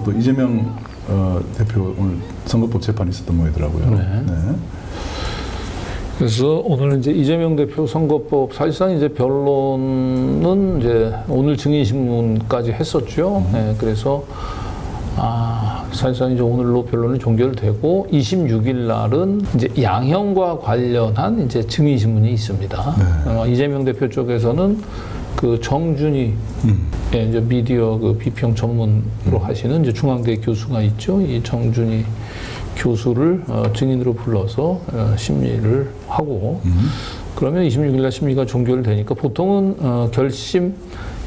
또 이재명 대표 오늘 선거법 재판이 있었던 모양이더라고요. 네. 네. 그래서 오늘 이제 이재명 대표 선거법 사실상 이제 변론은 이제 오늘 증인신문까지 했었죠. 네, 그래서 사실상 이제 오늘로 변론이 종결되고 26일 날은 이제 양형과 관련한 이제 증인신문이 있습니다. 네. 이재명 대표 쪽에서는 그 정준희 예, 이제 미디어 그 비평 전문으로 하시는 이제 중앙대 교수가 있죠. 이 정준희 교수를 증인으로 불러서 심리를 하고 그러면 26일 날 심리가 종결되니까 보통은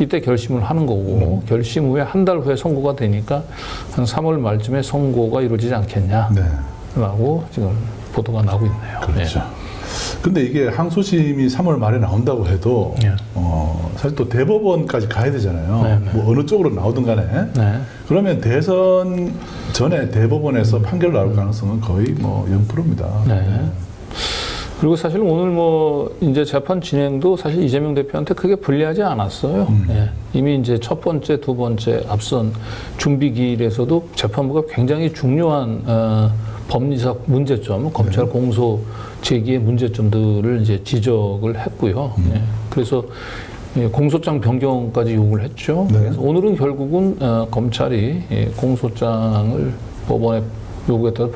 이때 결심을 하는 거고 결심 후에 한 달 후에 선고가 되니까 한 3월 말쯤에 선고가 이루어지지 않겠냐라고 지금 보도가 나오고 있네요. 그렇죠. 근데 이게 항소심이 3월 말에 나온다고 해도 네. 사실 또 대법원까지 가야 되잖아요. 네, 네. 뭐 어느 쪽으로 나오든 간에. 네. 그러면 대선 전에 대법원에서 판결 나올 가능성은 거의 뭐 0%입니다. 네. 그리고 사실 오늘 뭐 이제 재판 진행도 사실 이재명 대표한테 크게 불리하지 않았어요. 예. 이미 이제 첫 번째, 두 번째 앞선 준비 기일에서도 재판부가 굉장히 중요한 법리적 문제점, 검찰 공소 제기의 문제점들을 이제 지적을 했고요. 예. 그래서 공소장 변경까지 요구를 했죠. 네. 그래서 오늘은 결국은 검찰이 공소장을 법원에 요구에 따라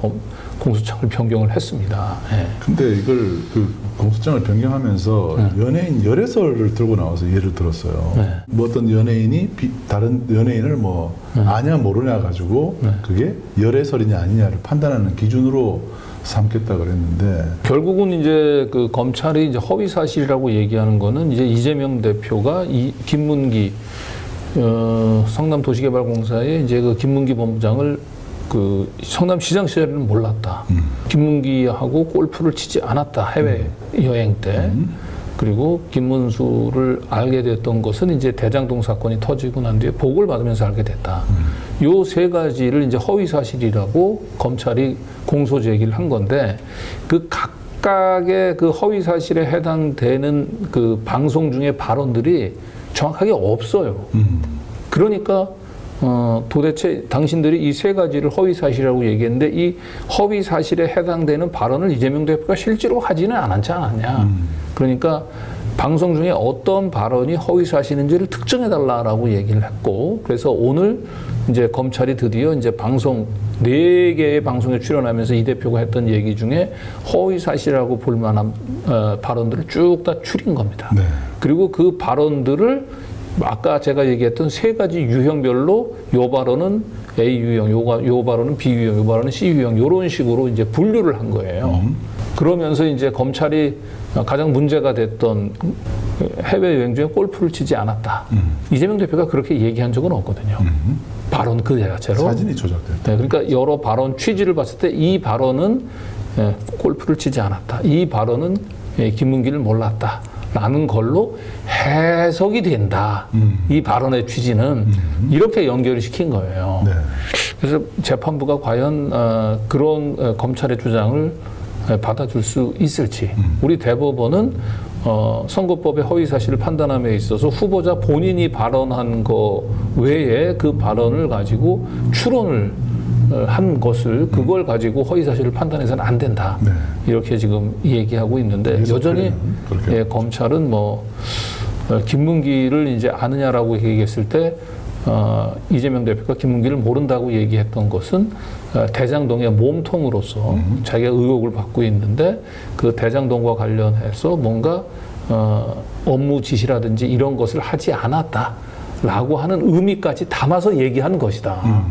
공소장을 변경을 했습니다. 예. 근데 이걸 그 공소장을 변경하면서 연예인 열애설을 들고 나와서 예를 들었어요. 네. 뭐 어떤 연예인이 다른 연예인을 뭐 아냐 모르냐 가지고 그게 열애설이냐 아니냐를 판단하는 기준으로 삼겠다 그랬는데 결국은 이제 그 검찰이 이제 허위 사실이라고 얘기하는 거는 이제 이재명 대표가 이 김문기 성남도시개발공사의 이제 그 김문기 본부장을 그 성남시장 시절에는 몰랐다. 김문기하고 골프를 치지 않았다. 해외 여행 때. 그리고 김문수를 알게 됐던 것은 이제 대장동 사건이 터지고 난 뒤에 보고를 받으면서 알게 됐다. 요 세 가지를 이제 허위 사실이라고 검찰이 공소 제기를 한 건데 그 각각의 그 허위 사실에 해당되는 그 방송 중에 발언들이 정확하게 없어요. 그러니까 도대체 당신들이 이 세 가지를 허위 사실이라고 얘기했는데 이 허위 사실에 해당되는 발언을 이재명 대표가 실제로 하지는 않았지 않았냐. 그러니까 방송 중에 어떤 발언이 허위 사실인지를 특정해달라라고 얘기를 했고 그래서 오늘 이제 검찰이 드디어 이제 방송 4개의 방송에 출연하면서 이 대표가 했던 얘기 중에 허위 사실이라고 볼 만한 발언들을 쭉 다 추린 겁니다. 네. 그리고 그 발언들을 아까 제가 얘기했던 세 가지 유형별로 요 발언은 A 유형, 요 발언은 B 유형, 요 발언은 C 유형 이런 식으로 이제 분류를 한 거예요. 그러면서 이제 검찰이 가장 문제가 됐던 해외 여행 중에 골프를 치지 않았다. 이재명 대표가 그렇게 얘기한 적은 없거든요. 발언 그 자체로. 사진이 조작됐다. 네, 그러니까 여러 발언 취지를 봤을 때 이 발언은 골프를 치지 않았다. 이 발언은 김문기를 몰랐다. 라는 걸로 해석이 된다. 이 발언의 취지는 이렇게 연결을 시킨 거예요. 네. 그래서 재판부가 과연 그런 검찰의 주장을 받아줄 수 있을지. 우리 대법원은 선거법의 허위 사실을 판단함에 있어서 후보자 본인이 발언한 거 외에 그 발언을 가지고 추론을 한 것을 그걸 가지고 허위 사실을 판단해서는 안 된다. 네. 이렇게 지금 얘기하고 있는데 여전히 검찰은 뭐 김문기를 이제 아느냐라고 얘기했을 때 이재명 대표가 김문기를 모른다고 얘기했던 것은 대장동의 몸통으로서 자기가 의혹을 받고 있는데 그 대장동과 관련해서 뭔가 업무 지시라든지 이런 것을 하지 않았다라고 하는 의미까지 담아서 얘기하는 것이다.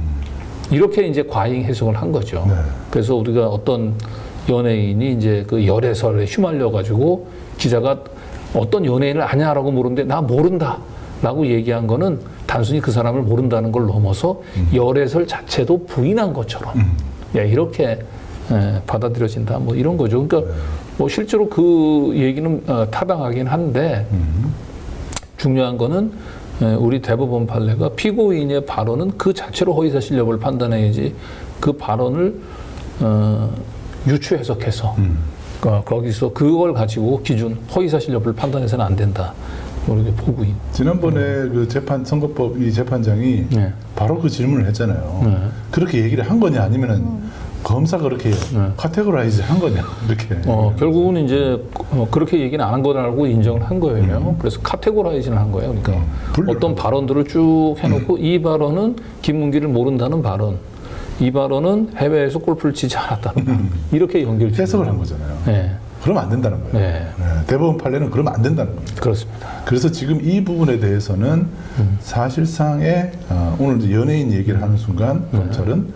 이렇게 이제 과잉 해석을 한 거죠. 네. 그래서 우리가 어떤 연예인이 이제 그 열애설에 휘말려 가지고 기자가 어떤 연예인을 아냐라고 물었는데 나 모른다 라고 얘기한 거는 단순히 그 사람을 모른다는 걸 넘어서 열애설 자체도 부인한 것처럼 이렇게 받아들여진다 뭐 이런 거죠. 그러니까 뭐 실제로 그 얘기는 타당하긴 한데 중요한 거는 우리 대법원 판례가 피고인의 발언은 그 자체로 허위사실 여부를 판단해야지 그 발언을 유추 해석해서 거기서 그걸 가지고 기준 허위사실 여부를 판단해서는 안 된다. 이렇게 보고 있는. 지난번에 그 선거법 이 재판장이 네. 바로 그 질문을 했잖아요. 네. 그렇게 얘기를 한 거냐 아니면은 검사가 그렇게 카테고라이즈 한 거냐 이렇게. 결국은 이제 그렇게 얘기는 안 한 거라고 인정을 한 거예요. 그래서 카테고라이즈는 한 거예요. 그러니까 어떤 발언들을 쭉 해놓고 이 발언은 김문기를 모른다는 발언, 이 발언은 해외에서 골프를 치지 않았다는 발언, 이렇게 연결 해석을 한 거잖아요. 네. 그러면 안 된다는 거예요. 네. 네, 대법원 판례는 그러면 안 된다는 겁니다. 그렇습니다. 그래서 지금 이 부분에 대해서는 사실상의 오늘 이제 연예인 얘기를 하는 순간 검찰은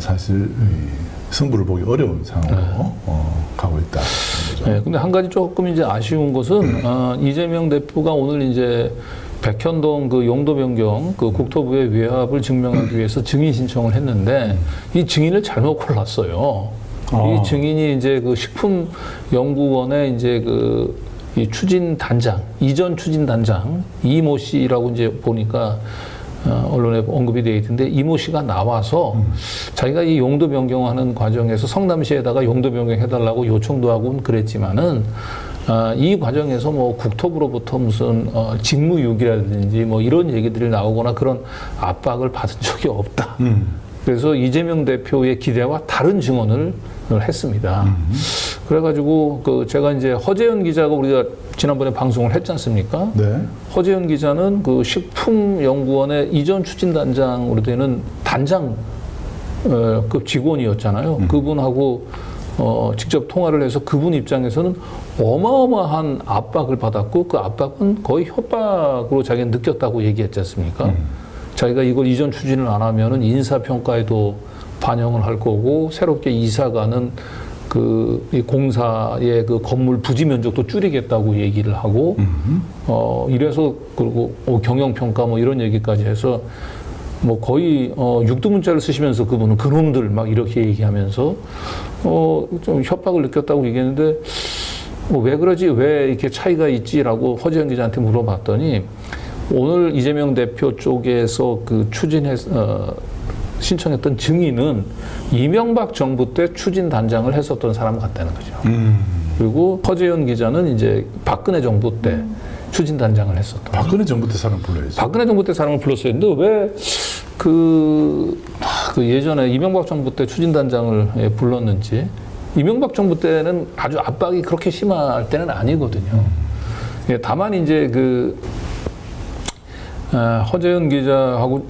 사실 이 승부를 보기 어려운 상황으로 가고 있다. 네, 근데 한 가지 조금 이제 아쉬운 것은 이재명 대표가 오늘 이제 백현동 그 용도 변경 그 국토부의 위합을 증명하기 위해서 증인 신청을 했는데 이 증인을 잘못 골랐어요. 이 증인이 이제 그 식품연구원의 이제 이 추진 단장, 이전 추진 단장 이모 씨라고 이제 보니까 언론에 언급이 되어 있던데 이모 씨가 나와서 자기가 이 용도 변경하는 과정에서 성남시에다가 용도 변경해달라고 요청도 하고 그랬지만은 이 과정에서 뭐 국토부로부터 무슨 직무유기라든지 뭐 이런 얘기들이 나오거나 그런 압박을 받은 적이 없다. 그래서 이재명 대표의 기대와 다른 증언을 했습니다. 그래가지고 제가 이제 허재현 기자가 우리가 지난번에 방송을 했지 않습니까? 네. 허재현 기자는 그 식품연구원의 이전 추진단장으로 되는 단장급 직원이었잖아요. 그분하고 직접 통화를 해서 그분 입장에서는 어마어마한 압박을 받았고 그 압박은 거의 협박으로 자기가 느꼈다고 얘기했지 않습니까? 자기가 이걸 이전 추진을 안 하면은 인사평가에도 반영을 할 거고 새롭게 이사가는 이 공사의 그 건물 부지 면적도 줄이겠다고 얘기를 하고 이래서 그리고 경영평가 뭐 이런 얘기까지 해서 뭐 거의 육두문자를 쓰시면서 그분은 그놈들 막 이렇게 얘기하면서 좀 협박을 느꼈다고 얘기했는데 왜 그러지 왜 이렇게 차이가 있지라고 허재현 기자한테 물어봤더니 오늘 이재명 대표 쪽에서 그 신청했던 증인은 이명박 정부 때 추진 단장을 했었던 사람 같다는 거죠. 그리고 허재현 기자는 이제 박근혜 정부 때 추진 단장을 했었던. 박근혜 정부 때 사람 불러야지. 박근혜 정부 때 사람을 불렀어야 했는데 왜 그 예전에 이명박 정부 때 추진 단장을 불렀는지. 이명박 정부 때는 아주 압박이 그렇게 심할 때는 아니거든요. 다만 이제 허재현 기자하고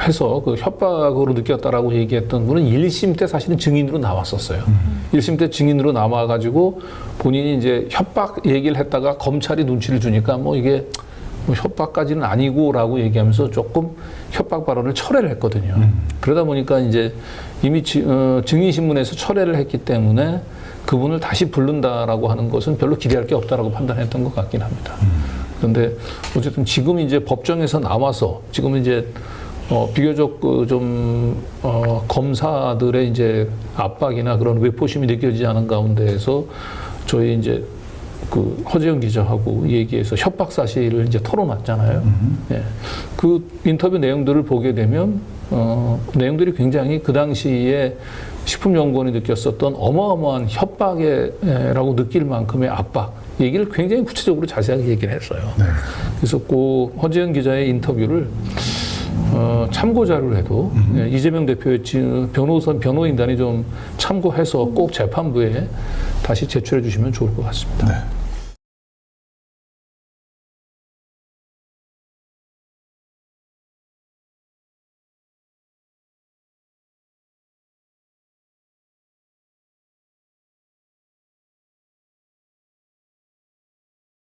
해서 협박으로 느꼈다라고 얘기했던 분은 1심 때 사실은 증인으로 나왔었어요. 1심 때 증인으로 나와가지고 본인이 이제 협박 얘기를 했다가 검찰이 눈치를 주니까 뭐 이게 뭐 협박까지는 아니고라고 얘기하면서 조금 협박 발언을 철회를 했거든요. 그러다 보니까 이제 이미 증인 신문에서 철회를 했기 때문에 그분을 다시 부른다라고 하는 것은 별로 기대할 게 없다라고 판단했던 것 같긴 합니다. 그런데 어쨌든 지금 이제 법정에서 나와서 지금 이제 비교적 검사들의 이제 압박이나 그런 외포심이 느껴지지 않은 가운데에서 저희 이제 허재현 기자하고 얘기해서 협박 사실을 이제 털어놨잖아요. 예. 그 인터뷰 내용들을 보게 되면 내용들이 굉장히 그 당시에 식품연구원이 느꼈었던 어마어마한 협박이라고 느낄 만큼의 압박 얘기를 굉장히 구체적으로 자세하게 얘기를 했어요. 네. 그래서 그 허재현 기자의 인터뷰를 참고 자료를 해도 이재명 대표의 변호인단이 좀 참고해서 꼭 재판부에 다시 제출해 주시면 좋을 것 같습니다. 네.